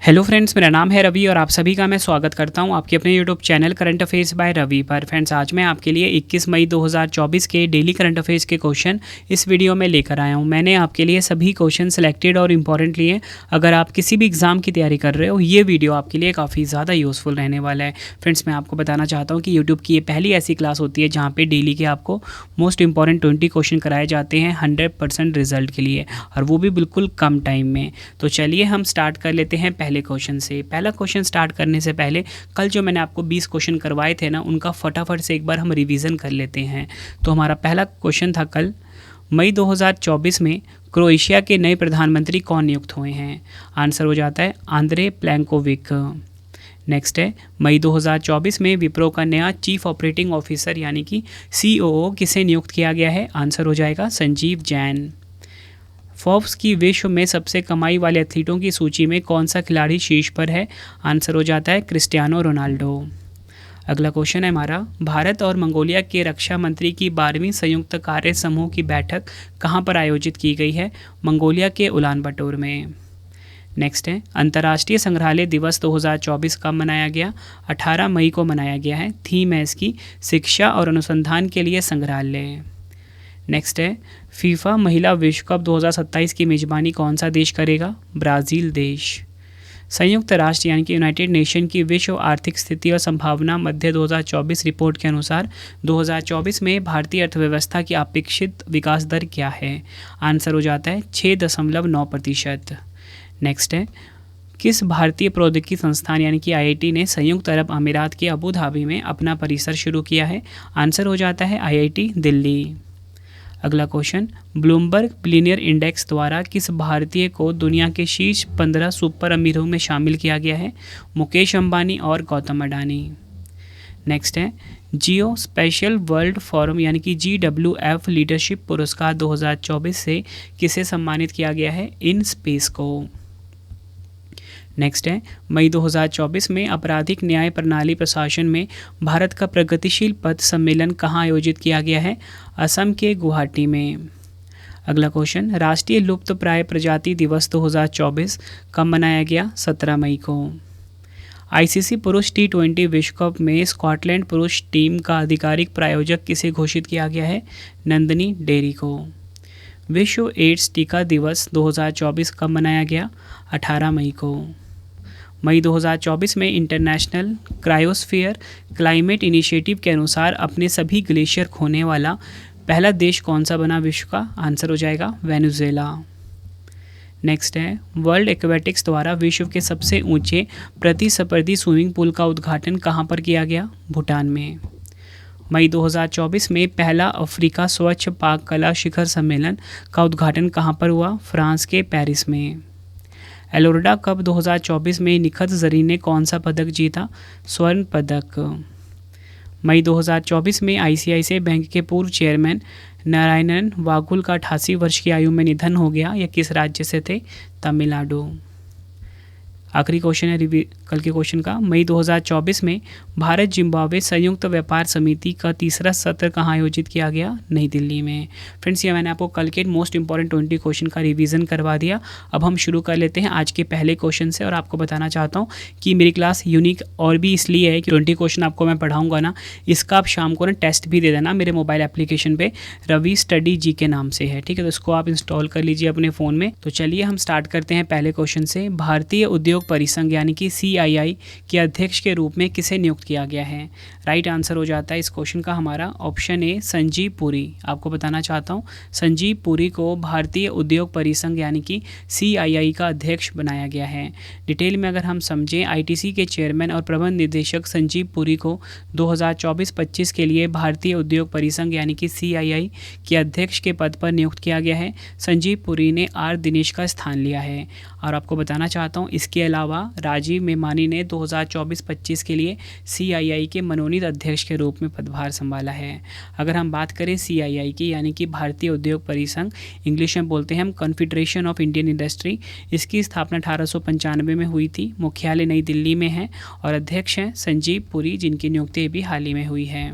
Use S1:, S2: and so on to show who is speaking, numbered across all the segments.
S1: Hello friends, मेरा नाम है रवि और आप सभी का मैं स्वागत करता हूं आपके अपने YouTube channel current affairs by Ravi पर। फ्रेंड्स, आज मैं आपके लिए 21 मई 2024 के डेली करंट अफेयर्स के क्वेश्चन इस वीडियो में लेकर आया हूं। मैंने आपके लिए सभी क्वेश्चन सिलेक्टेड और इम्पॉर्टेंट लिए। अगर आप किसी भी एग्जाम की तैयारी कर रहे हो, ये वीडियो आपके लिए काफ़ी ज़्यादा यूज़फुल रहने वाला है। फ्रेंड्स, मैं आपको बताना चाहता हूँ कि यूट्यूब की ये पहली ऐसी क्लास होती है जहाँ पर डेली के आपको मोस्ट इंपॉर्टेंट 20 क्वेश्चन कराए जाते हैं 100% रिजल्ट के लिए, और वो भी बिल्कुल कम टाइम में। तो चलिए हम स्टार्ट कर लेते हैं पहले क्वेश्चन से। पहला क्वेश्चन स्टार्ट करने से पहले कल जो मैंने आपको 20 क्वेश्चन करवाए थे ना, उनका फटाफट से एक बार हम रिवीजन कर लेते हैं। तो हमारा पहला क्वेश्चन था कल, मई 2024 में क्रोएशिया के नए प्रधानमंत्री कौन नियुक्त हुए हैं? आंसर हो जाता है आंद्रे प्लेंकोविक। नेक्स्ट है, मई 2024 में विप्रो का नया चीफ ऑपरेटिंग ऑफिसर यानी कि COO किसे नियुक्त किया गया है? आंसर हो जाएगा संजीव जैन। फोर्ब्स की विश्व में सबसे कमाई वाले एथलीटों की सूची में कौन सा खिलाड़ी शीर्ष पर है? आंसर हो जाता है क्रिस्टियानो रोनाल्डो। अगला क्वेश्चन है हमारा, भारत और मंगोलिया के रक्षा मंत्री की 12वीं संयुक्त कार्य समूह की बैठक कहाँ पर आयोजित की गई है? मंगोलिया के उलान बटोर में। नेक्स्ट है, अंतर्राष्ट्रीय संग्रहालय दिवस 2024 कब मनाया गया? 18 मई को मनाया गया है। थीम है इसकी शिक्षा और अनुसंधान के लिए संग्रहालय। नेक्स्ट है, फीफा महिला विश्व कप 2027 की मेज़बानी कौन सा देश करेगा? ब्राज़ील देश। संयुक्त राष्ट्र यानी कि यूनाइटेड नेशन की विश्व आर्थिक स्थिति और संभावना मध्य 2024 रिपोर्ट के अनुसार 2024 में भारतीय अर्थव्यवस्था की अपेक्षित विकास दर क्या है? आंसर हो जाता है 6.9%। नेक्स्ट है, किस भारतीय प्रौद्योगिकी संस्थान यानी कि IIT ने संयुक्त अरब अमीरात के अबू धाबी में अपना परिसर शुरू किया है? आंसर हो जाता है IIT दिल्ली। अगला क्वेश्चन, ब्लूमबर्ग बिलियनियर इंडेक्स द्वारा किस भारतीय को दुनिया के शीर्ष 15 सुपर अमीरों में शामिल किया गया है? मुकेश अंबानी और गौतम अडानी। नेक्स्ट है, जियो स्पेशल वर्ल्ड फोरम यानी कि GWF लीडरशिप पुरस्कार 2024 से किसे सम्मानित किया गया है? इन स्पेस को। नेक्स्ट है, मई 2024 में आपराधिक न्याय प्रणाली प्रशासन में भारत का प्रगतिशील पद सम्मेलन कहाँ आयोजित किया गया है? असम के गुवाहाटी में। अगला क्वेश्चन, राष्ट्रीय लुप्त प्राय प्रजाति दिवस 2024 कब मनाया गया? 17 मई को। ICC पुरुष T20 विश्व कप में स्कॉटलैंड पुरुष टीम का आधिकारिक प्रायोजक किसे घोषित किया गया है? नंदिनी डेयरी को। विश्व एड्स टीका दिवस 2024 कब मनाया गया? 18 मई को। मई 2024 में इंटरनेशनल क्रायोस्फीयर क्लाइमेट इनिशिएटिव के अनुसार अपने सभी ग्लेशियर खोने वाला पहला देश कौन सा बना विश्व का? आंसर हो जाएगा वेनेजुएला। नेक्स्ट है, वर्ल्ड एक्वेटिक्स द्वारा विश्व के सबसे ऊंचे प्रतिस्पर्धी स्विमिंग पूल का उद्घाटन कहाँ पर किया गया? भूटान में। मई 2024 में पहला अफ्रीका स्वच्छ पाक कला शिखर सम्मेलन का उद्घाटन कहाँ पर हुआ? फ्रांस के पेरिस में। एलोर्डा कप 2024 में निखत जरीन ने कौन सा पदक जीता? स्वर्ण पदक। मई 2024 में ICICI बैंक के पूर्व चेयरमैन नारायणन वागुल का 88 वर्ष की आयु में निधन हो गया। यह किस राज्य से थे? तमिलनाडु। आखिरी क्वेश्चन है कल के क्वेश्चन का, मई 2024 में भारत जिम्बाब्वे संयुक्त व्यापार समिति का तीसरा सत्र कहाँ आयोजित किया गया? नई दिल्ली में। फ्रेंड्स, ये मैंने आपको कल के मोस्ट इंपॉर्टेंट 20 क्वेश्चन का रिवीजन करवा दिया। अब हम शुरू कर लेते हैं आज के पहले क्वेश्चन से। और आपको बताना चाहता हूँ कि मेरी क्लास यूनिक और भी इसलिए है कि 20 क्वेश्चन आपको मैं पढ़ाऊँगा ना, इसका आप शाम को ना टेस्ट भी दे देना मेरे मोबाइल एप्लीकेशन पर, रवि स्टडी जी के नाम से है, ठीक है? तो इसको आप इंस्टॉल कर लीजिए अपने फ़ोन में। तो चलिए हम स्टार्ट करते हैं पहले क्वेश्चन से। भारतीय उद्योग परिसंघ यानी कि CII के अध्यक्ष के रूप में किसे नियुक्त किया गया है? राइट आंसर हो जाता है इस क्वेश्चन का हमारा ऑप्शन ए संजीव पुरी। आपको बताना चाहता हूँ संजीव पुरी को भारतीय उद्योग परिसंघ यानी कि CII का अध्यक्ष बनाया गया है। डिटेल में अगर हम समझें, ITC के चेयरमैन और प्रबंध निदेशक संजीव पुरी को 2024-25 के लिए भारतीय उद्योग परिसंघ यानी कि CII के अध्यक्ष के पद पर नियुक्त किया गया है। संजीव पुरी ने R दिनेश का स्थान लिया है। और आपको बताना चाहता हूँ इसके अलावा राजीव मेमानी ने 2024-25 के लिए CII के मनोनीत अध्यक्ष के रूप में पदभार संभाला है। अगर हम बात करें CII की यानी कि भारतीय उद्योग परिसंघ, इंग्लिश में बोलते हैं हम कॉन्फेडरेशन ऑफ इंडियन इंडस्ट्री, इसकी स्थापना 1895 में हुई थी। मुख्यालय नई दिल्ली में है और अध्यक्ष हैं संजीव पुरी, जिनकी नियुक्ति भी हाल ही में हुई है।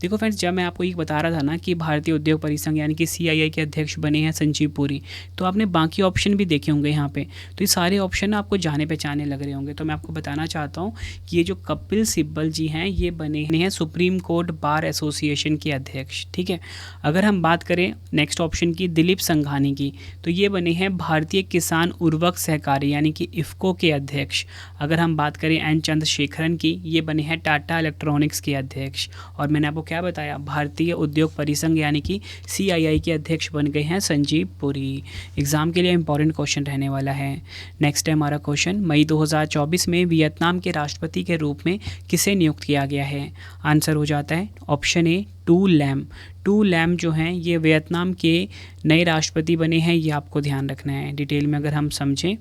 S1: देखो फ्रेंड्स, जब मैं आपको ये बता रहा था ना कि भारतीय उद्योग परिसंघ यानी कि CII के अध्यक्ष बने हैं संजीव पुरी, तो आपने बाकी ऑप्शन भी देखे होंगे यहाँ पे। तो ये सारे ऑप्शन ना आपको जाने पहचाने लग रहे होंगे। तो मैं आपको बताना चाहता हूँ कि ये जो कपिल सिब्बल जी हैं ये बने हैं सुप्रीम कोर्ट बार एसोसिएशन के अध्यक्ष। ठीक है। अगर हम बात करें नेक्स्ट ऑप्शन की, दिलीप संघानी की, तो ये बने हैं भारतीय किसान उर्वरक सहकारी यानी कि इफ्को के अध्यक्ष। अगर हम बात करें एन चंद्रशेखरन की, ये बने हैं टाटा इलेक्ट्रॉनिक्स के अध्यक्ष। और मैंने आपको क्या बताया, भारतीय उद्योग परिसंघ यानी कि CII के अध्यक्ष बन गए हैं संजीव पुरी। एग्जाम के लिए इंपॉर्टेंट क्वेश्चन रहने वाला है। नेक्स्ट है हमारा क्वेश्चन, मई 2024 में वियतनाम के राष्ट्रपति के रूप में किसे नियुक्त किया गया है? आंसर हो जाता है ऑप्शन ए टू लैम। टू लैम जो हैं ये वियतनाम के नए राष्ट्रपति बने हैं, ये आपको ध्यान रखना है। डिटेल में अगर हम समझें,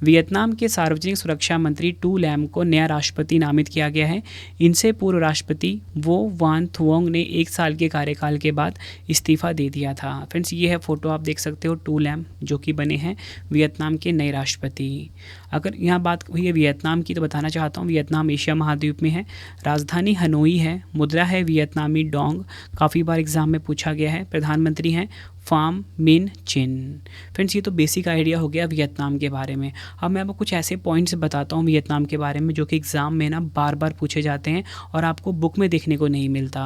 S1: वियतनाम के सार्वजनिक सुरक्षा मंत्री टू लैम को नया राष्ट्रपति नामित किया गया है। इनसे पूर्व राष्ट्रपति वो वान थुओंग ने 1 साल के कार्यकाल के बाद इस्तीफा दे दिया था। फ्रेंड्स, ये है फोटो, आप देख सकते हो टू लैम जो कि बने हैं वियतनाम के नए राष्ट्रपति। अगर यहाँ बात हुई है वियतनाम की, तो बताना चाहता हूँ वियतनाम एशिया महाद्वीप में है। राजधानी हनोई है। मुद्रा है वियतनामी डोंग। काफ़ी बार एग्जाम में पूछा गया है। प्रधानमंत्री हैं फाम मिन चिन। फ्रेंड्स, ये तो बेसिक आइडिया हो गया वियतनाम के बारे में। अब मैं आपको कुछ ऐसे पॉइंट्स बताता हूँ वियतनाम के बारे में जो कि एग्ज़ाम में ना बार बार पूछे जाते हैं और आपको बुक में देखने को नहीं मिलता।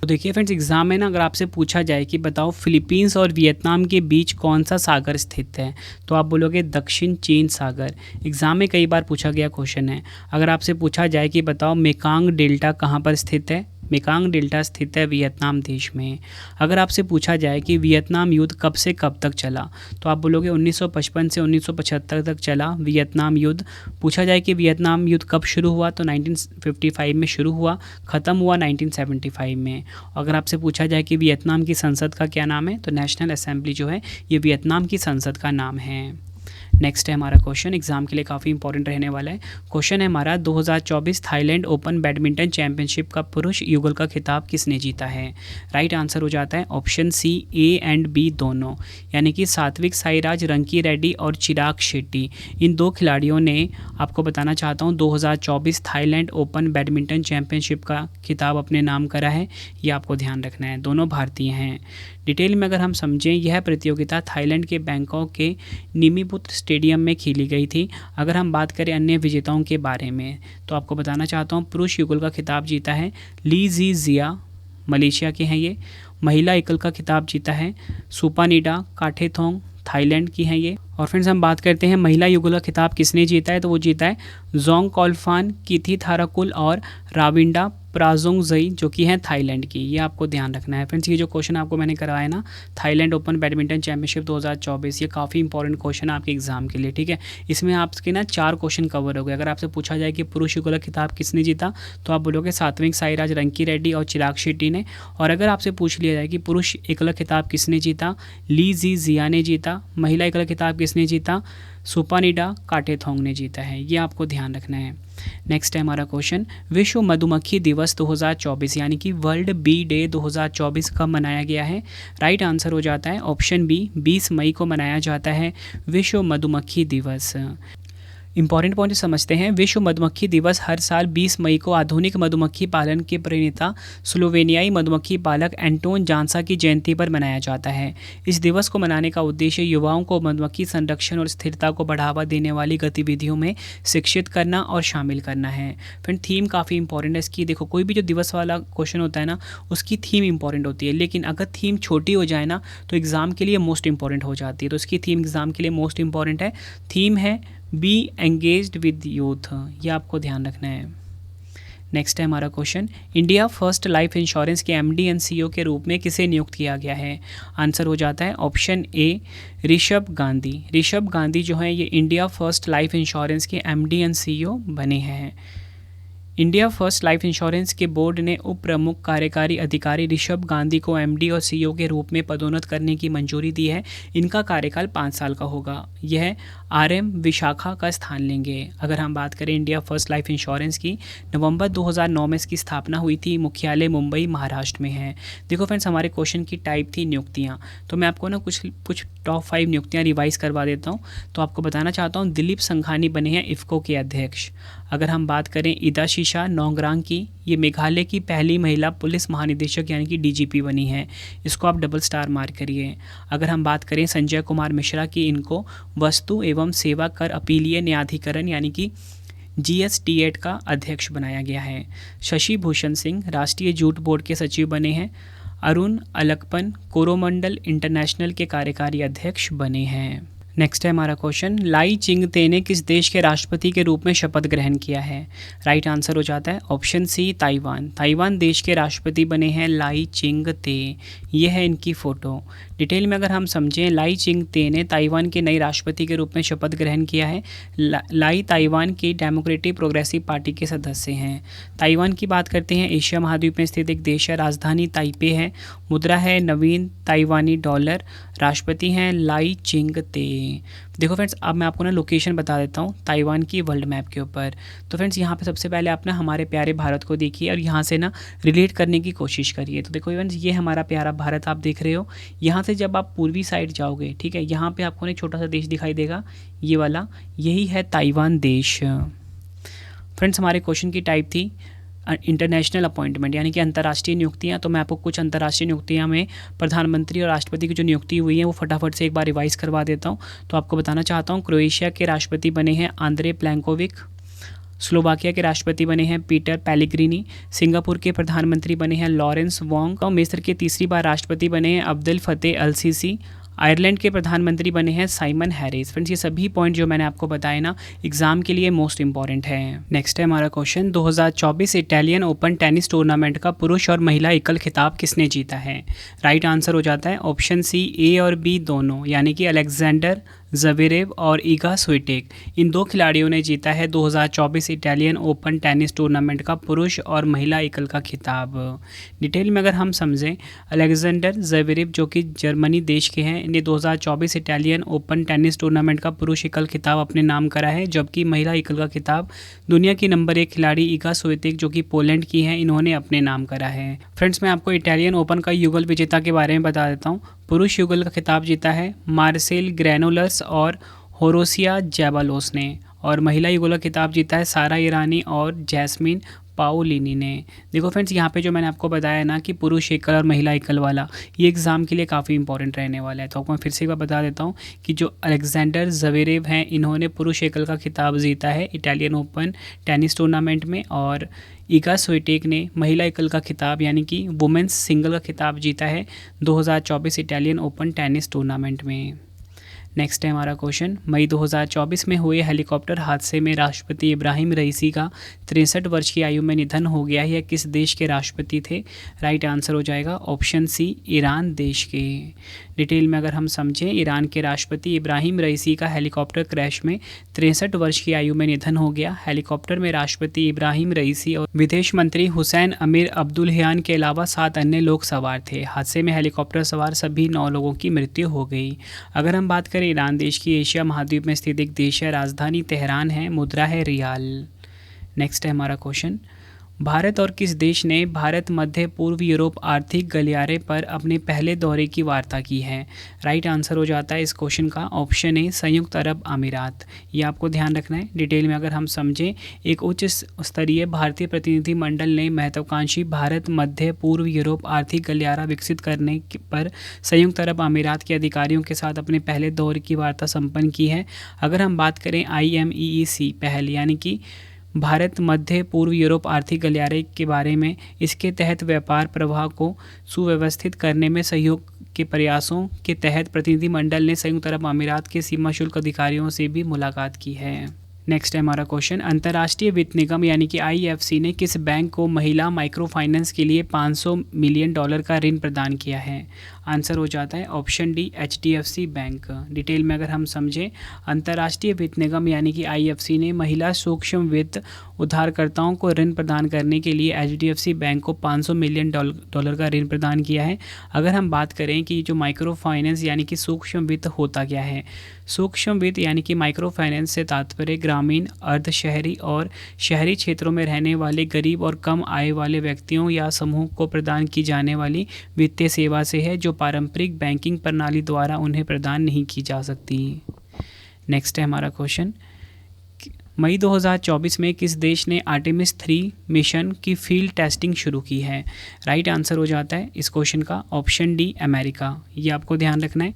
S1: तो देखिए फ्रेंड्स, एग्जाम में ना अगर आपसे पूछा जाए कि बताओ फिलीपींस और वियतनाम के बीच कौन सा सागर स्थित है, तो आप बोलोगे दक्षिण चीन सागर। एग्जाम में कई बार पूछा गया क्वेश्चन है। अगर आपसे पूछा जाए कि बताओ मेकांग डेल्टा कहाँ पर स्थित है, मेकांग डेल्टा स्थित है वियतनाम देश में। अगर आपसे पूछा जाए कि वियतनाम युद्ध कब से कब तक चला, तो आप बोलोगे 1955 से 1975 तक चला वियतनाम युद्ध। पूछा जाए कि वियतनाम युद्ध कब शुरू हुआ, तो 1955 में शुरू हुआ, ख़त्म हुआ 1975 में। अगर आपसे पूछा जाए कि वियतनाम की संसद का क्या नाम है, तो नेशनल असेंबली जो है ये वियतनाम की संसद का नाम है। नेक्स्ट है हमारा क्वेश्चन, एग्जाम के लिए काफ़ी इंपॉर्टेंट रहने वाला है। क्वेश्चन है हमारा 2024 थाईलैंड ओपन बैडमिंटन चैंपियनशिप का पुरुष युगल का खिताब किसने जीता है? राइट आंसर हो जाता है option C A and B दोनों, यानी कि सात्विक साईराज रंकी रेड्डी और चिराग शेट्टी। इन दो खिलाड़ियों ने, आपको बताना चाहता हूँ, 2024 थाईलैंड ओपन बैडमिंटन चैंपियनशिप का खिताब अपने नाम करा है। ये आपको ध्यान रखना है, दोनों भारतीय हैं। डिटेल में अगर हम समझें, यह प्रतियोगिता थाईलैंड के बैंकॉक के निमीपुत्र स्टेडियम में खेली गई थी। अगर हम बात करें अन्य विजेताओं के बारे में, तो आपको बताना चाहता हूँ पुरुष युगल का खिताब जीता है ली जी जिया, मलेशिया के हैं ये। महिला एकल का खिताब जीता है सुपानिडा काठेथोंग, थाईलैंड की हैं ये। और फ्रेंड्स, हम बात करते हैं महिला युगल का खिताब किसने जीता है, तो वो जीता है जोंग कॉल्फान, किथी थाराकुल और राविंडा प्राजोंगजई, जो कि हैं थाईलैंड की। ये आपको ध्यान रखना है फ्रेंड्स। ये जो क्वेश्चन आपको मैंने करवाया ना, थाईलैंड ओपन बैडमिंटन चैंपियनशिप 2024, ये काफ़ी इंपॉर्टेंट क्वेश्चन है आपके एग्जाम के लिए। ठीक है, इसमें आपके ना 4 क्वेश्चन कवर हो गए। अगर आपसे पूछा जाए कि पुरुष युगल का खिताब किसने जीता, तो आप बोलोगे सात्विक साईराज रंकी रेड्डी और चिराग शेट्टी ने। और अगर आपसे पूछ लिया जाए कि पुरुष एकल खिताब किसने जीता, ली जी जिया ने जीता। महिला एकल खिताब किसने जीता, सुपानिडा काठेथोंग ने जीता है। ये आपको ध्यान रखना है। नेक्स्ट है हमारा क्वेश्चन, विश्व मधुमक्खी दिवस 2024 यानी कि वर्ल्ड बी डे 2024 कब मनाया गया है? राइट आंसर हो जाता है ऑप्शन बी, 20 मई को मनाया जाता है विश्व मधुमक्खी दिवस। इंपॉर्टेंट पॉइंट समझते हैं। विश्व मधुमक्खी दिवस हर साल 20 मई को आधुनिक मधुमक्खी पालन के प्रणेता स्लोवेनियाई मधुमक्खी पालक एंटोन जानसा की जयंती पर मनाया जाता है। इस दिवस को मनाने का उद्देश्य युवाओं को मधुमक्खी संरक्षण और स्थिरता को बढ़ावा देने वाली गतिविधियों में शिक्षित करना और शामिल करना है। फ्रेंड, थीम काफ़ी इंपॉर्टेंट है इसकी। देखो, कोई भी जो दिवस वाला क्वेश्चन होता है ना, उसकी थीम इंपॉर्टेंट होती है, लेकिन अगर थीम छोटी हो जाए ना, तो एग्ज़ाम के लिए मोस्ट इंपॉर्टेंट हो जाती है। तो इसकी थीम एग्ज़ाम के लिए मोस्ट इंपॉर्टेंट है। थीम है बी एंगेज्ड विद यूथ, ये आपको ध्यान रखना है। नेक्स्ट है हमारा question, India first life insurance के MD एंड CEO के रूप में किसे नियुक्त किया गया है? आंसर हो जाता है ऑप्शन ए, ऋषभ गांधी। ऋषभ गांधी जो है ये इंडिया फर्स्ट लाइफ इंश्योरेंस के MD एंड CEO बने हैं। इंडिया फर्स्ट लाइफ इंश्योरेंस के बोर्ड ने उप प्रमुख कार्यकारी अधिकारी ऋषभ गांधी को MD और CEO के रूप में पदोन्नत करने की मंजूरी दी है। इनका कार्यकाल 5 साल का होगा। यह RM विशाखा का स्थान लेंगे। अगर हम बात करें इंडिया फर्स्ट लाइफ इंश्योरेंस की, नवंबर 2009 में इसकी स्थापना हुई थी। मुख्यालय मुंबई महाराष्ट्र में है। देखो फ्रेंड्स, हमारे क्वेश्चन की टाइप थी नियुक्तियाँ, तो मैं आपको ना कुछ टॉप 5 नियुक्तियाँ रिवाइज करवा देता हूँ। तो आपको बताना चाहता हूँ, दिलीप संघानी बने हैं इफ़को के अध्यक्ष। अगर हम बात करें इदाशीशा नोंगरांग की, ये मेघालय की पहली महिला पुलिस महानिदेशक यानी कि DGP बनी है। इसको आप डबल स्टार मार्क करिए। अगर हम बात करें संजय कुमार मिश्रा की, इनको वस्तु एवं सेवा कर अपीलीय न्यायाधिकरण यानी कि GST8 का अध्यक्ष बनाया गया है। शशि भूषण सिंह राष्ट्रीय जूट बोर्ड के सचिव बने हैं। अरुण अलकपन कोरोमंडल इंटरनेशनल के कार्यकारी अध्यक्ष बने हैं। नेक्स्ट है हमारा क्वेश्चन, लाई चिंगते ने किस देश के राष्ट्रपति के रूप में शपथ ग्रहण किया है? राइट आंसर हो जाता है ऑप्शन सी, ताइवान। ताइवान देश के राष्ट्रपति बने हैं लाई चिंगते। ये है इनकी फ़ोटो। डिटेल में अगर हम समझें, लाई चिंगते ने ताइवान के नए राष्ट्रपति के रूप में शपथ ग्रहण किया है। लाई ताइवान की डेमोक्रेटिक प्रोग्रेसिव पार्टी के सदस्य हैं। ताइवान की बात करते हैं, एशिया महाद्वीप में स्थित एक देश है। राजधानी ताइपे है। मुद्रा है नवीन ताइवानी डॉलर। राष्ट्रपति हैं लाई चिंगते। देखो फ्रेंड्स, अब मैं आपको ना लोकेशन बता देता हूँ ताइवान की वर्ल्ड मैप के ऊपर। तो फ्रेंड्स, यहाँ पे सबसे पहले आप ना हमारे प्यारे भारत को देखिए और यहाँ से ना रिलेट करने की कोशिश करिए। तो देखो फ्रेंड्स, ये हमारा प्यारा भारत आप देख रहे हो। यहाँ से जब आप पूर्वी साइड जाओगे, ठीक है, यहाँ पे आपको ना एक छोटा सा देश दिखाई देगा, ये वाला, यही है ताइवान देश। फ्रेंड्स, हमारे क्वेश्चन की टाइप थी इंटरनेशनल अपॉइंटमेंट यानी कि अंतर्राष्ट्रीय नियुक्तियां। तो मैं आपको कुछ अंतर्राष्ट्रीय नियुक्तियां में प्रधानमंत्री और राष्ट्रपति की जो नियुक्ति हुई है वो फटाफट से एक बार रिवाइज करवा देता हूं। तो आपको बताना चाहता हूं, क्रोएशिया के राष्ट्रपति बने हैं आंद्रे प्लैंकोविक। स्लोवाकिया के राष्ट्रपति बने हैं पीटर पेलेग्रिनी। सिंगापुर के प्रधानमंत्री बने हैं लॉरेंस वोंग। और मिस्र के तीसरी बार राष्ट्रपति बने हैं अब्देल फतेह अल सीसी। आयरलैंड के प्रधानमंत्री बने हैं साइमन हैरिस। फ्रेंड्स, ये सभी पॉइंट जो मैंने आपको बताए ना, एग्जाम के लिए मोस्ट इंपॉर्टेंट है। नेक्स्ट है हमारा question, 2024 Italian open tennis tournament का पुरुष और महिला एकल खिताब किसने जीता है? राइट आंसर हो जाता है ऑप्शन सी, ए और बी दोनों, यानी कि अलेक्जेंडर ज़वेरेव और ईगा स्विटेक, इन दो खिलाड़ियों ने जीता है 2024 इटालियन ओपन टेनिस टूर्नामेंट का पुरुष और महिला एकल का खिताब। डिटेल में अगर हम समझें, अलेक्जेंडर ज़वेरेव जो कि जर्मनी देश के हैं, इन्हें 2024 इटालियन ओपन टेनिस टूर्नामेंट का पुरुष एकल खिताब अपने नाम करा है, जबकि महिला एकल का खिताब दुनिया की नंबर 1 खिलाड़ी ईगा स्विटेक जो कि पोलैंड की हैं, इन्होंने अपने नाम करा है। फ्रेंड्स, मैं आपको इटालियन ओपन का युगल विजेता के बारे में बता देता हूँ। पुरुष युगल का खिताब जीता है मार्सेल ग्रैनोलस और होरोसिया जैबालोस ने, और महिला युगल का खिताब जीता है सारा ईरानी और जैस्मिन पाओलिनी ने। देखो फ्रेंड्स, यहाँ पे जो मैंने आपको बताया ना कि पुरुष एकल और महिला एकल वाला, ये एग्ज़ाम के लिए काफ़ी इंपॉर्टेंट रहने वाला है। तो आपको मैं फिर से एक बार बता देता हूँ कि जो अलेक्जेंडर ज़वेरेव हैं, इन्होंने पुरुष एकल का खिताब जीता है इटालियन ओपन टेनिस टूर्नामेंट में, और ईगा स्विटेक ने महिला एकल का खिताब यानी कि वुमेंस सिंगल का खिताब जीता है 2024 इटालियन ओपन टेनिस टूर्नामेंट में। नेक्स्ट है हमारा क्वेश्चन, मई 2024 में हुए हेलीकॉप्टर हादसे में राष्ट्रपति इब्राहिम रईसी का 63 वर्ष की आयु में निधन हो गया। यह किस देश के राष्ट्रपति थे? राइट आंसर हो जाएगा ऑप्शन सी, ईरान देश के। डिटेल में अगर हम समझें, ईरान के राष्ट्रपति इब्राहिम रईसी का हेलीकॉप्टर क्रैश में 63 वर्ष की आयु में निधन हो गया। हेलीकॉप्टर में राष्ट्रपति इब्राहिम रईसी और विदेश मंत्री हुसैन अमीर अब्दुल्लाहियान के अलावा 7 अन्य लोग सवार थे। हादसे में हेलीकॉप्टर सवार सभी 9 लोगों की मृत्यु हो गई। अगर हम बात करें ईरान देश की, एशिया महाद्वीप में स्थित एक देश है। राजधानी तेहरान है। मुद्रा है रियाल। नेक्स्ट है हमारा क्वेश्चन, भारत और किस देश ने भारत मध्य पूर्व यूरोप आर्थिक गलियारे पर अपने पहले दौरे की वार्ता की है? राइट आंसर हो जाता है इस क्वेश्चन का ऑप्शन ए, संयुक्त अरब अमीरात। ये आपको ध्यान रखना है। डिटेल में अगर हम समझें, एक उच्च स्तरीय भारतीय प्रतिनिधि मंडल ने महत्वाकांक्षी भारत मध्य पूर्व यूरोप आर्थिक गलियारा विकसित करने पर संयुक्त अरब अमीरात के अधिकारियों के साथ अपने पहले दौरे की वार्ता संपन्न की है। अगर हम बात करें IMEEC पहल यानी कि भारत मध्य पूर्व यूरोप आर्थिक गलियारे के बारे में, इसके तहत व्यापार प्रवाह को सुव्यवस्थित करने में सहयोग के प्रयासों के तहत प्रतिनिधिमंडल ने संयुक्त अरब अमीरात के सीमा शुल्क अधिकारियों से भी मुलाकात की है। नेक्स्ट है हमारा क्वेश्चन, अंतर्राष्ट्रीय वित्त निगम यानी कि IFC ने किस बैंक को महिला माइक्रो फाइनेंस के लिए $500 मिलियन का ऋण प्रदान किया है? आंसर हो जाता है option D, HDFC bank. Detail में अगर हम समझें, अंतर्राष्ट्रीय वित्त निगम यानी कि IFC ने महिला सूक्ष्म वित्त उधारकर्ताओं को ऋण प्रदान करने के लिए HDFC बैंक को $500 मिलियन का ऋण प्रदान किया है। अगर हम बात करें कि जो माइक्रो फाइनेंस यानी कि सूक्ष्म वित्त होता क्या है, सूक्ष्म वित्त यानी कि माइक्रो फाइनेंस से तात्पर्य ग्रामीण, अर्ध शहरी और शहरी क्षेत्रों में रहने वाले गरीब और कम आय वाले व्यक्तियों या समूह को प्रदान की जाने वाली वित्तीय सेवा से है, जो पारंपरिक बैंकिंग प्रणाली द्वारा उन्हें प्रदान नहीं की जा सकती। नेक्स्ट है हमारा क्वेश्चन, मई 2024 में किस देश ने आर्टेमिस 3 मिशन की फील्ड टेस्टिंग शुरू की है? राइट आंसर हो जाता है इस क्वेश्चन का ऑप्शन डी, अमेरिका। ये आपको ध्यान रखना है।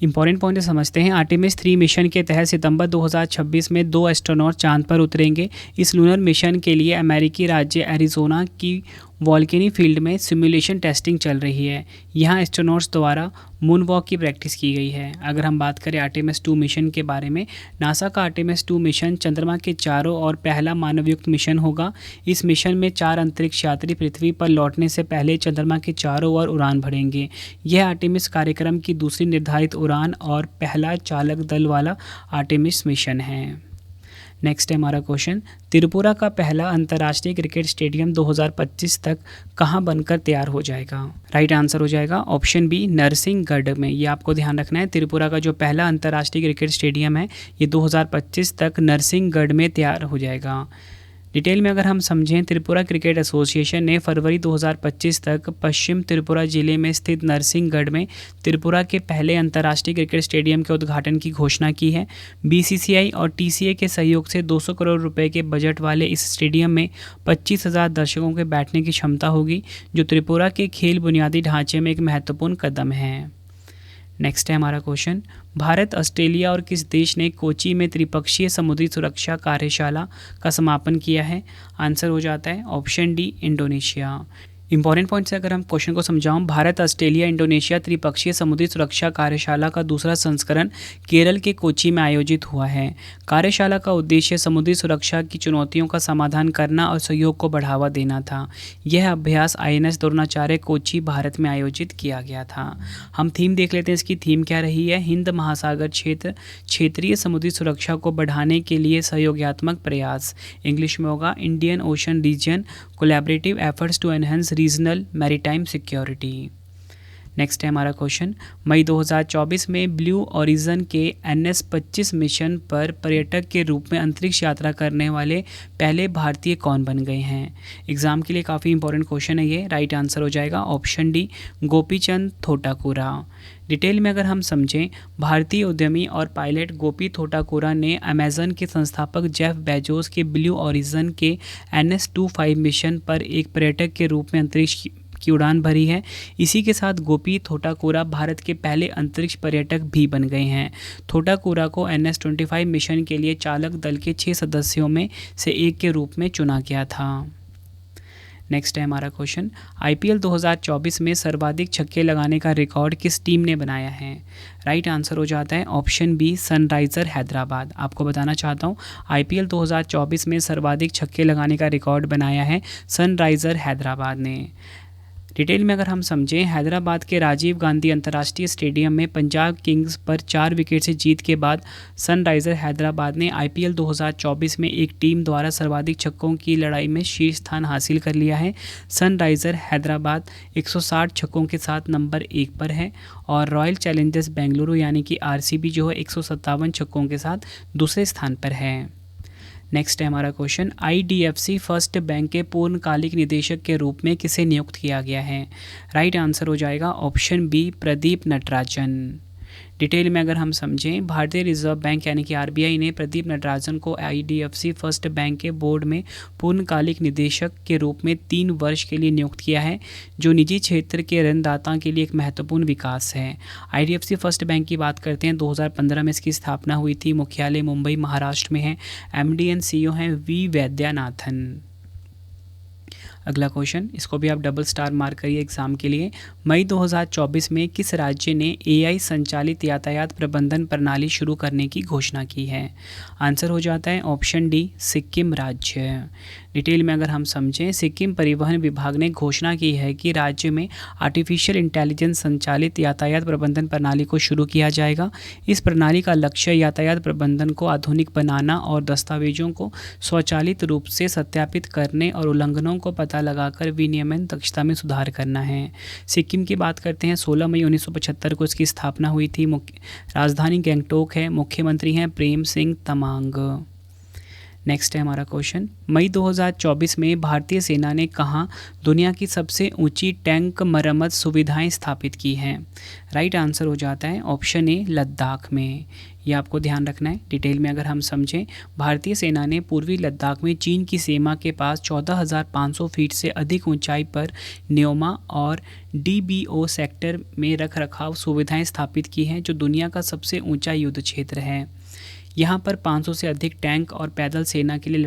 S1: इंपॉर्टेंट पॉइंट समझते हैं। आर्टेमिस 3 मिशन के तहत सितंबर 2026 में 2 एस्ट्रोनॉट चांद पर उतरेंगे। इस लूनर मिशन के लिए अमेरिकी राज्य एरिजोना की वॉल्केनी फील्ड में सिमुलेशन टेस्टिंग चल रही है। यहाँ एस्ट्रोनॉट्स द्वारा मून वॉक की प्रैक्टिस की गई है। अगर हम बात करें आर्टेमिस 2 मिशन के बारे में, नासा का आर्टेमिस 2 मिशन चंद्रमा के चारों ओर पहला मानवयुक्त मिशन होगा। इस मिशन में 4 अंतरिक्ष यात्री पृथ्वी पर लौटने से पहले चंद्रमा के चारों ओर उड़ान भरेंगे। यह आर्टेमिस कार्यक्रम की दूसरी निर्धारित उड़ान और पहला चालक दल वाला आर्टेमिस मिशन है। नेक्स्ट है हमारा क्वेश्चन, त्रिपुरा का पहला अंतर्राष्ट्रीय क्रिकेट स्टेडियम 2025 तक कहां बनकर तैयार हो जाएगा? राइट आंसर हो जाएगा ऑप्शन बी, नरसिंहगढ़ में। ये आपको ध्यान रखना है। त्रिपुरा का जो पहला अंतर्राष्ट्रीय क्रिकेट स्टेडियम है ये 2025 तक नरसिंहगढ़ में तैयार हो जाएगा। डिटेल में अगर हम समझें, त्रिपुरा क्रिकेट एसोसिएशन ने फरवरी 2025 तक पश्चिम त्रिपुरा जिले में स्थित नरसिंहगढ़ में त्रिपुरा के पहले अंतर्राष्ट्रीय क्रिकेट स्टेडियम के उद्घाटन की घोषणा की है। बीसीसीआई और टीसीए के सहयोग से 200 करोड़ रुपए के बजट वाले इस स्टेडियम में 25,000 दर्शकों के बैठने की क्षमता होगी, जो त्रिपुरा के खेल बुनियादी ढांचे में एक महत्वपूर्ण कदम है। नेक्स्ट है हमारा क्वेश्चन, भारत, ऑस्ट्रेलिया और किस देश ने कोची में त्रिपक्षीय समुद्री सुरक्षा कार्यशाला का समापन किया है? आंसर हो जाता है option D, Indonesia. Important point से अगर हम क्वेश्चन को समझाऊं, भारत, ऑस्ट्रेलिया, इंडोनेशिया त्रिपक्षीय समुद्री सुरक्षा कार्यशाला का दूसरा संस्करण केरल के कोची में आयोजित हुआ है। कार्यशाला का उद्देश्य समुद्री सुरक्षा की चुनौतियों का समाधान करना और सहयोग को बढ़ावा देना था। यह अभ्यास INS द्रोणाचार्य कोची, भारत में आयोजित किया गया था। हम थीम देख लेते हैं। इसकी थीम क्या रही है? हिंद महासागर क्षेत्र क्षेत्रीय समुद्री सुरक्षा को बढ़ाने के लिए सहयोगात्मक प्रयास। इंग्लिश में होगा Indian Ocean region collaborative efforts to enhance regional maritime security. Next है हमारा क्वेश्चन, मई 2024 में ब्लू ओरिजिन के NS-25 मिशन पर पर्यटक के रूप में अंतरिक्ष यात्रा करने वाले पहले भारतीय कौन बन गए हैं? एग्जाम के लिए काफ़ी इंपॉर्टेंट क्वेश्चन है ये। राइट आंसर हो जाएगा option D, Gopichand Thotakura. Detail में अगर हम समझें, भारतीय उद्यमी और पायलट गोपी थोटाकुरा ने अमेजन के संस्थापक जेफ बेजोस के ब्लू ओरिजिन के NS-25 मिशन पर एक पर्यटक के रूप में अंतरिक्ष की उड़ान भरी है। इसी के साथ गोपी थोटाकुरा भारत के पहले अंतरिक्ष पर्यटक भी बन गए हैं। थोटाकुरा को NS-25 मिशन के लिए चालक दल के 6 सदस्यों में से एक के रूप में चुना गया था। नेक्स्ट है हमारा क्वेश्चन, IPL 2024 में सर्वाधिक छक्के लगाने का रिकॉर्ड किस टीम ने बनाया है? राइट आंसर हो जाता है ऑप्शन बी, सनराइजर हैदराबाद। आपको बताना चाहता हूँ, IPL 2024 में सर्वाधिक छक्के लगाने का रिकॉर्ड बनाया है सनराइजर हैदराबाद ने। डिटेल में अगर हम समझें, हैदराबाद के राजीव गांधी अंतर्राष्ट्रीय स्टेडियम में पंजाब किंग्स पर 4 विकेट से जीत के बाद सनराइजर हैदराबाद ने IPL 2024 में एक टीम द्वारा सर्वाधिक छक्कों की लड़ाई में शीर्ष स्थान हासिल कर लिया है। सनराइजर हैदराबाद 160 छक्कों के साथ नंबर 1 पर है और रॉयल चैलेंजर्स बेंगलुरु यानी कि RCB जो है 157 छक्कों के साथ दूसरे स्थान पर है। नेक्स्ट है हमारा क्वेश्चन, IDFC फर्स्ट बैंक के पूर्णकालिक निदेशक के रूप में किसे नियुक्त किया गया है? राइट आंसर हो जाएगा option B, Pradeep Natarajan. Detail में अगर हम समझें, भारतीय रिजर्व बैंक यानी कि RBI ने प्रदीप नटराजन को IDFC फर्स्ट बैंक के बोर्ड में पूर्णकालिक निदेशक के रूप में 3 वर्ष के लिए नियुक्त किया है, जो निजी क्षेत्र के ऋणदाता के लिए एक महत्वपूर्ण विकास है। IDFC फर्स्ट बैंक की बात करते हैं, 2015 में इसकी स्थापना हुई थी। मुख्यालय मुंबई महाराष्ट्र में है। MD एंड CEO हैं V वैद्यनाथन। अगला क्वेश्चन, इसको भी आप डबल स्टार मार्क करिए एग्जाम के लिए। मई 2024 में किस राज्य ने AI संचालित यातायात प्रबंधन प्रणाली शुरू करने की घोषणा की है? आंसर हो जाता है ऑप्शन डी, सिक्किम राज्य। डिटेल में अगर हम समझें, सिक्किम परिवहन विभाग ने घोषणा की है कि राज्य में आर्टिफिशियल इंटेलिजेंस संचालित यातायात प्रबंधन प्रणाली को शुरू किया जाएगा। इस प्रणाली का लक्ष्य यातायात प्रबंधन को आधुनिक बनाना और दस्तावेजों को स्वचालित रूप से सत्यापित करने और उल्लंघनों को पता पता लगाकर विनियमन दक्षता में सुधार करना है। सिक्किम की बात करते हैं, 16 मई 1975 को इसकी स्थापना हुई थी। राजधानी गैंगटोक है। मुख्यमंत्री हैं प्रेम सिंह तमांग। नेक्स्ट है हमारा क्वेश्चन, मई 2024 में भारतीय सेना ने कहाँ दुनिया की सबसे ऊंची टैंक मरम्मत सुविधाएं स्थापित की हैं? राइट आंसर हो जाता है ऑप्शन ए, लद्दाख में। ये आपको ध्यान रखना है। डिटेल में अगर हम समझें, भारतीय सेना ने पूर्वी लद्दाख में चीन की सीमा के पास 14,500 फीट से अधिक ऊंचाई पर न्योमा और DBO सेक्टर में रख रखाव सुविधाएँ स्थापित की हैं, जो दुनिया का सबसे ऊँचा युद्ध क्षेत्र है। यहाँ पर 500 से अधिक टैंक और पैदल सेना के लिए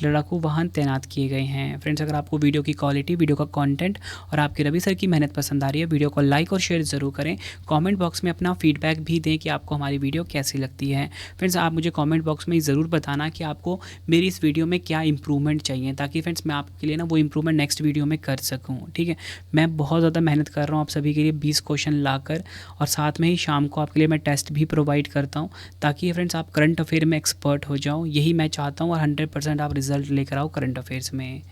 S1: लड़ाकू वाहन तैनात किए गए हैं। फ्रेंड्स, अगर आपको वीडियो की क्वालिटी, वीडियो का कंटेंट और आपके रवि सर की मेहनत पसंद आ रही है, वीडियो को लाइक और शेयर ज़रूर करें। कमेंट बॉक्स में अपना फीडबैक भी दें कि आपको हमारी वीडियो कैसी लगती है। फ्रेंड्स, आप मुझे कमेंट बॉक्स में ज़रूर बताना कि आपको मेरी इस वीडियो में क्या इंप्रूवमेंट चाहिए, ताकि फ्रेंड्स मैं आपके लिए ना वो इंप्रूवमेंट नेक्स्ट वीडियो में कर सकूँ। ठीक है, मैं बहुत ज़्यादा मेहनत कर रहा हूँ आप सभी के लिए 20 क्वेश्चन लाकर, और साथ में ही शाम को आपके लिए मैं टेस्ट भी प्रोवाइड करता हूँ, ताकि फ्रेंड्स आप करंट अफेयर में एक्सपर्ट हो जाओ। यही मैं चाहता हूँ, और 100% आप रिजल्ट लेकर आओ करंट अफेयर्स में।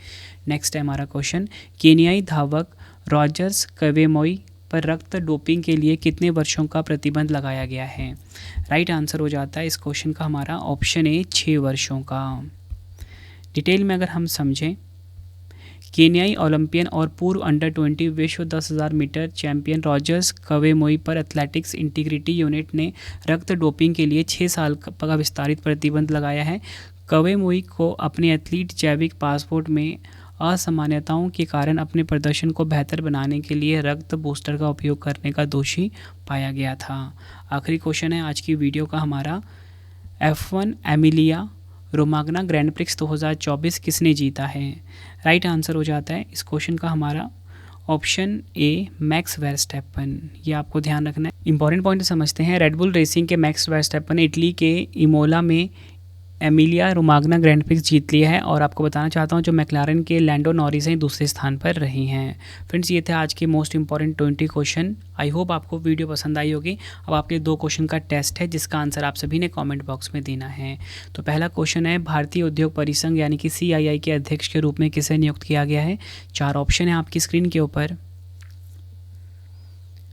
S1: नेक्स्ट है हमारा क्वेश्चन, केनियाई धावक रॉजर्स कवेमोई पर रक्त डोपिंग के लिए कितने वर्षों का प्रतिबंध लगाया गया है? राइट आंसर हो जाता है इस क्वेश्चन का हमारा ऑप्शन ए, 6 वर्षों का। डिटेल में अगर हम समझें, केनियाई ओलंपियन और पूर्व अंडर 20 विश्व 10,000 मीटर चैंपियन रॉजर्स कवेमोई पर एथलेटिक्स इंटीग्रिटी यूनिट ने रक्त डोपिंग के लिए 6 साल का विस्तारित प्रतिबंध लगाया है। कवेमोई को अपने एथलीट जैविक पासपोर्ट में असामान्यताओं के कारण अपने प्रदर्शन को बेहतर बनाने के लिए रक्त बूस्टर का उपयोग करने का दोषी पाया गया था। आखिरी क्वेश्चन है आज की वीडियो का हमारा, F1 Emilia Romagna grand prix 2024 किसने जीता है? राइट आंसर हो जाता है इस क्वेश्चन का हमारा ऑप्शन ए, मैक्स वर्स्टैपन। ये आपको ध्यान रखना है। इंपॉर्टेंट पॉइंट समझते हैं। रेडबुल रेसिंग के मैक्स वर्स्टैपन ने इटली के इमोला में एमिलिया रोमाग्ना ग्रैंड प्रिक्स जीत लिया है, और आपको बताना चाहता हूँ जो मैक्लारेन के लैंडो नॉरिस हैं दूसरे स्थान पर रही हैं। फ्रेंड्स, ये थे आज के most important 20 question. I hope आपको वीडियो पसंद आई होगी। अब आपके 2 क्वेश्चन का टेस्ट है, जिसका आंसर आप सभी ने कमेंट बॉक्स में देना है। तो पहला क्वेश्चन है, भारतीय उद्योग परिसंघ यानी कि CII के अध्यक्ष के रूप में किसे नियुक्त किया गया है? 4 ऑप्शन है आपकी स्क्रीन के ऊपर।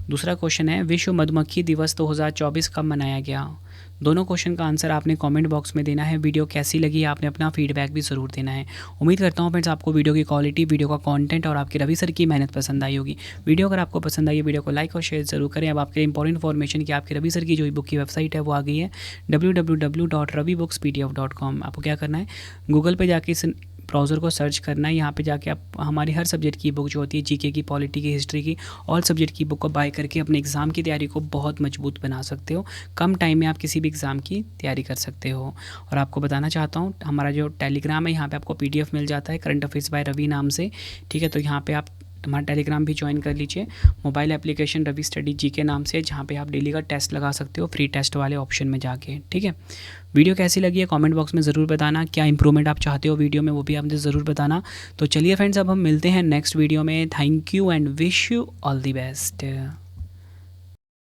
S1: दूसरा क्वेश्चन है, विश्व मधुमक्खी दिवस 2024 कब मनाया गया? दोनों क्वेश्चन का आंसर आपने कमेंट बॉक्स में देना है। वीडियो कैसी लगी आपने अपना फीडबैक भी ज़रूर देना है। उम्मीद करता हूँ फ्रेंड्स आपको वीडियो की क्वालिटी, वीडियो का कंटेंट और आपके रवि सर की मेहनत पसंद आई होगी। वीडियो अगर आपको पसंद आई है, वीडियो को लाइक और शेयर ज़रूर करें। अब आपके इंपॉर्टेंट इन्फॉर्मेशन कि आपके रवि सर की जो बुक की वेबसाइट है वो आ गई है, www.ravibookspdf.com। आपको क्या करना है, गूगल पर जाके इस ब्राउज़र को सर्च करना है। यहाँ पे जाके आप हमारी हर सब्जेक्ट की बुक जो होती है, जीके की, पॉलिटी की, हिस्ट्री की, ऑल सब्जेक्ट की बुक को बाय करके अपने एग्ज़ाम की तैयारी को बहुत मजबूत बना सकते हो। कम टाइम में आप किसी भी एग्ज़ाम की तैयारी कर सकते हो। और आपको बताना चाहता हूँ, हमारा जो टेलीग्राम है, यहाँ पे आपको PDF मिल जाता है करंट अफेयर्स बाय रवि नाम से। ठीक है, तो यहाँ पे आप हमारा टेलीग्राम भी ज्वाइन कर लीजिए। मोबाइल एप्लीकेशन रवि स्टडी जी के नाम से, जहाँ पे आप डेली का टेस्ट लगा सकते हो फ्री टेस्ट वाले ऑप्शन में जाके। ठीक है, वीडियो कैसी लगी है कमेंट बॉक्स में ज़रूर बताना। क्या इंप्रूवमेंट आप चाहते हो वीडियो में, वो भी आप मुझे ज़रूर बताना। तो चलिए फ्रेंड्स, अब हम मिलते हैं नेक्स्ट वीडियो में। Thank you and wish you all the best.